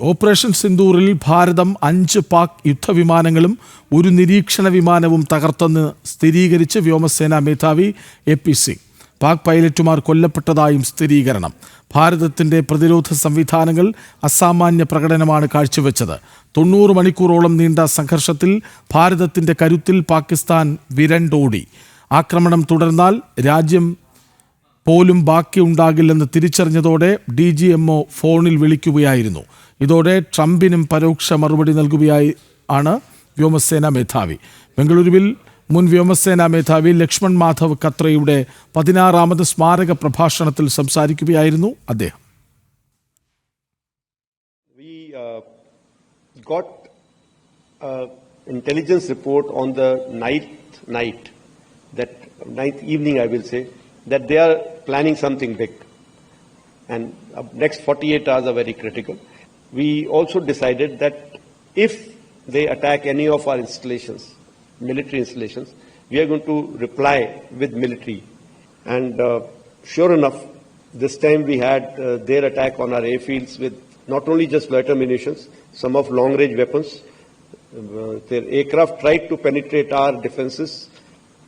Operation സിന്ദൂറിൽ ഭാരതം 5 പാക് യുദ്ധവിമാനങ്ങളും ഒരു നിരീക്ഷണ വിമാനവും തകർത്തെന്ന് സ്ഥിരീകരിച്ച് വ്യോമസേനാ മേധാവി എ.പി. സിംഗ്. പാക് പൈലറ്റുമാർ കൊല്ലപ്പെട്ടതായും സ്ഥിരീകരണം. ഭാരതത്തിന്റെ പ്രതിരോധ സംവിധാനങ്ങൾ അസാമാന്യ പ്രകടനമാണ് കാഴ്ചവെച്ചത്. 90 മണിക്കൂറോളം നീണ്ട സംഘർഷത്തിൽ ഭാരതത്തിന്റെ കരുത്തിൽ പാകിസ്ഥാൻ വിരണ്ടോടി. ആക്രമണം തുടർന്നാൽ രാജ്യം പോലും ബാക്കിയുണ്ടാകില്ലെന്ന് തിരിച്ചറിഞ്ഞതോടെ DGMO ഫോണിൽ വിളിക്കുകയായിരുന്നു. ഇതോടെ ട്രംപിനും പരോക്ഷ മറുപടി നൽകുകയായി ആണ് വ്യോമസേനാ മേധാവി. ബംഗളൂരുവിൽ മുൻ വ്യോമസേനാ മേധാവി ലക്ഷ്മൺ മാധവ് കത്രയുടെ 16ാമത് സ്മാരക പ്രഭാഷണത്തിൽ സംസാരിക്കുകയായിരുന്നു അദ്ദേഹം. Got intelligence report on the night, that ninth evening I will say, that they are planning something big, and next 48 hours are very critical. We also decided that if they attack any of our installations, military installations, we are going to reply with military. And sure enough, this time we had their attack on our airfields with not only just loiter munitions, some of long-range weapons. Their aircraft tried to penetrate our defenses.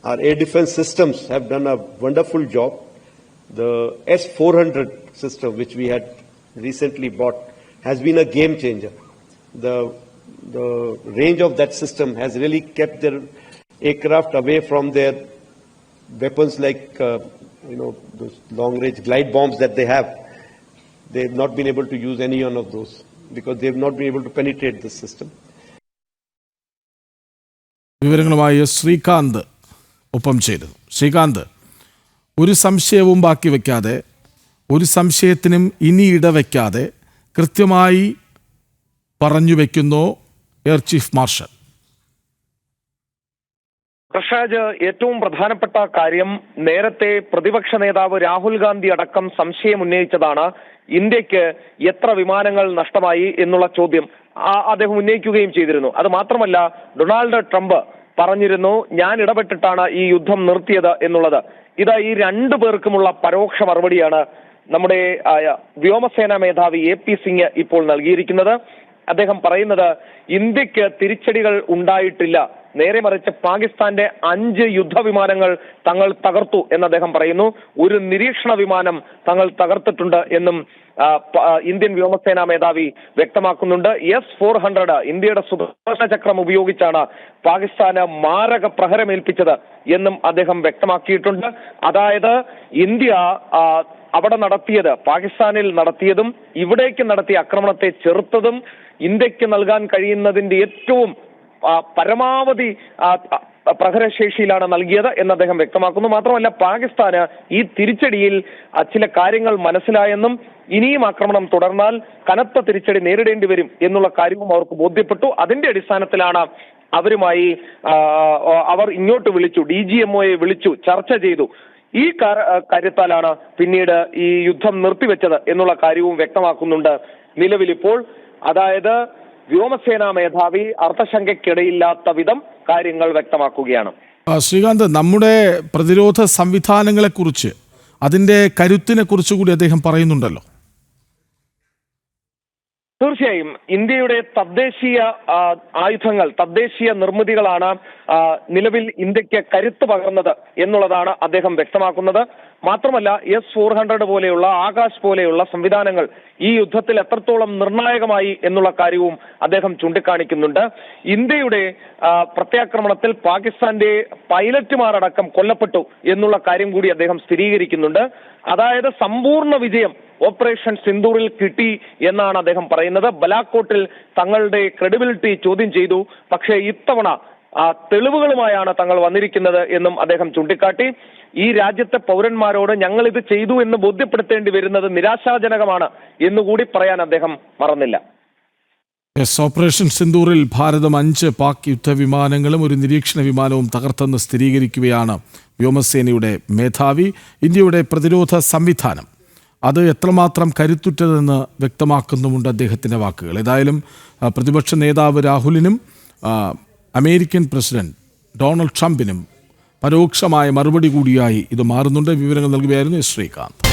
Our air defense systems have done a wonderful job. The S-400 system, which we had recently bought, has been a game changer. The range of that system has really kept their aircraft away from their weapons like, those long-range glide bombs that they have. They have not been able to use any one of those because they have not been able to penetrate this system. വിവരങ്ങളുമായി ശ്രീകാന്ത് ഒപ്പം ചേരുന്നു. ശ്രീകാന്ത്, ഒരു സംശയവും ബാക്കി വയ്ക്കാതെ, ഒരു സംശയത്തിനും ഇനി ഇടവയ്ക്കാതെ കൃത്യമായി പറഞ്ഞു വയ്ക്കുന്നു എയർ ചീഫ് മാർഷൽ. പ്രഷാജ്, ഏറ്റവും പ്രധാനപ്പെട്ട കാര്യം, നേരത്തെ പ്രതിപക്ഷ നേതാവ് രാഹുൽ ഗാന്ധി അടക്കം സംശയം ഉന്നയിച്ചതാണ് ഇന്ത്യക്ക് എത്ര വിമാനങ്ങൾ നഷ്ടമായി എന്നുള്ള ചോദ്യം അദ്ദേഹം ഉന്നയിക്കുകയും ചെയ്തിരുന്നു. അത് മാത്രമല്ല, ഡൊണാൾഡ് ട്രംപ് പറഞ്ഞിരുന്നു ഞാൻ ഇടപെട്ടിട്ടാണ് ഈ യുദ്ധം നിർത്തിയത് എന്നുള്ളത്. ഇത് ഈ രണ്ടു പേർക്കുമുള്ള പരോക്ഷ മറുപടിയാണ് നമ്മുടെ വ്യോമസേനാ മേധാവി എ.പി. സിംഗ് ഇപ്പോൾ നൽകിയിരിക്കുന്നത്. അദ്ദേഹം പറയുന്നത് ഇന്ത്യക്ക് തിരിച്ചടികൾ ഉണ്ടായിട്ടില്ല, നേരെ മറിച്ച് പാകിസ്ഥാന്റെ 5 യുദ്ധവിമാനങ്ങൾ തങ്ങൾ തകർത്തു എന്ന് അദ്ദേഹം പറയുന്നു. ഒരു നിരീക്ഷണ വിമാനം തങ്ങൾ തകർത്തിട്ടുണ്ട് എന്നും ഇന്ത്യൻ വ്യോമസേനാ മേധാവി വ്യക്തമാക്കുന്നുണ്ട്. S-400 ഇന്ത്യയുടെ സുദർശന ചക്രം ഉപയോഗിച്ചാണ് പാകിസ്ഥാന് മാരക പ്രഹരമേൽപ്പിച്ചത് എന്നും അദ്ദേഹം വ്യക്തമാക്കിയിട്ടുണ്ട്. അതായത് ഇന്ത്യ അവിടെ നടത്തിയത്, പാകിസ്ഥാനിൽ നടത്തിയതും ഇവിടേക്ക് നടത്തിയ ആക്രമണത്തെ ചെറുത്തതും ഇന്ത്യക്ക് നൽകാൻ കഴിയുന്നതിന്റെ ഏറ്റവും പരമാവധി പ്രഹരശേഷിയിലാണ് നൽകിയത് എന്ന് അദ്ദേഹം വ്യക്തമാക്കുന്നു. മാത്രമല്ല, പാകിസ്ഥാന് ഈ തിരിച്ചടിയിൽ ചില കാര്യങ്ങൾ മനസ്സിലായെന്നും ഇനിയും ആക്രമണം തുടർന്നാൽ കനത്ത തിരിച്ചടി നേരിടേണ്ടി വരും എന്നുള്ള കാര്യവും അവർക്ക് ബോധ്യപ്പെട്ടു. അതിന്റെ അടിസ്ഥാനത്തിലാണ് അവരുമായി അവർ ഇങ്ങോട്ട് വിളിച്ചു, DGMOയെ വിളിച്ചു, ചർച്ച ചെയ്തു. ഈ കാര്യത്താലാണ് പിന്നീട് ഈ യുദ്ധം നിർത്തിവെച്ചത് എന്നുള്ള കാര്യവും വ്യക്തമാക്കുന്നുണ്ട് നിലവിലിപ്പോൾ. അതായത് വ്യോമസേനാ മേധാവി അർത്ഥശങ്കയ്ക്കിടയില്ലാത്ത വിധം കാര്യങ്ങൾ വ്യക്തമാക്കുകയാണ്. ശ്രീകാന്ത്, നമ്മുടെ പ്രതിരോധ സംവിധാനങ്ങളെക്കുറിച്ച്, അതിന്റെ കരുത്തിനെ കുറിച്ച് കൂടി അദ്ദേഹം പറയുന്നുണ്ടല്ലോ. തീർച്ചയായും ഇന്ത്യയുടെ തദ്ദേശീയ ആയുധങ്ങൾ, തദ്ദേശീയ നിർമ്മിതികളാണ് നിലവിൽ ഇന്ത്യക്ക് കരുത്ത് പകർന്നത് എന്നുള്ളതാണ് അദ്ദേഹം വ്യക്തമാക്കുന്നത്. മാത്രമല്ല, S-400 പോലെയുള്ള, ആകാശ് പോലെയുള്ള സംവിധാനങ്ങൾ ഈ യുദ്ധത്തിൽ എത്രത്തോളം നിർണായകമായി എന്നുള്ള കാര്യവും അദ്ദേഹം ചൂണ്ടിക്കാണിക്കുന്നുണ്ട്. ഇന്ത്യയുടെ പ്രത്യാക്രമണത്തിൽ പാകിസ്ഥാന്റെ പൈലറ്റുമാരടക്കം കൊല്ലപ്പെട്ടു എന്നുള്ള കാര്യം കൂടി അദ്ദേഹം സ്ഥിരീകരിക്കുന്നുണ്ട്. അതായത് സമ്പൂർണ്ണ വിജയം ഓപ്പറേഷൻ സിന്ദൂറിൽ കിട്ടി എന്നാണ് അദ്ദേഹം പറയുന്നത്. ബലാക്കോട്ടിൽ തങ്ങളുടെ ക്രെഡിബിലിറ്റി ചോദ്യം ചെയ്തു, പക്ഷേ ഇത്തവണ തെളിവുകളുമായാണ് തങ്ങൾ വന്നിരിക്കുന്നത് എന്നും അദ്ദേഹം ചൂണ്ടിക്കാട്ടി. ഈ രാജ്യത്തെ പൗരന്മാരോട് ഞങ്ങൾ ഇത് ചെയ്തു എന്ന് ബോധ്യപ്പെടുത്തേണ്ടി വരുന്നത് നിരാശാജനകമാണ് എന്നുകൂടി പറയാൻ അദ്ദേഹം മറന്നില്ല. ഓപ്പറേഷൻ സിന്ദൂറിൽ ഭാരതം 5 പാക് യുദ്ധവിമാനങ്ങളും ഒരു നിരീക്ഷണ വിമാനവും തകർത്തെന്ന് സ്ഥിരീകരിക്കുകയാണ് വ്യോമസേനയുടെ മേധാവി. ഇന്ത്യയുടെ പ്രതിരോധ സംവിധാനം അത് എത്രമാത്രം കരുത്തുറ്റതെന്ന് വ്യക്തമാക്കുന്നുമുണ്ട് അദ്ദേഹത്തിൻ്റെ വാക്കുകൾ. ഏതായാലും പ്രതിപക്ഷ നേതാവ് രാഹുലിനും അമേരിക്കൻ പ്രസിഡന്റ് ഡൊണാൾഡ് ട്രംപിനും പരോക്ഷമായ മറുപടി കൂടിയായി ഇത് മാറുന്നുണ്ട്. വിവരങ്ങൾ നൽകുകയായിരുന്നു ശ്രീകാന്ത്.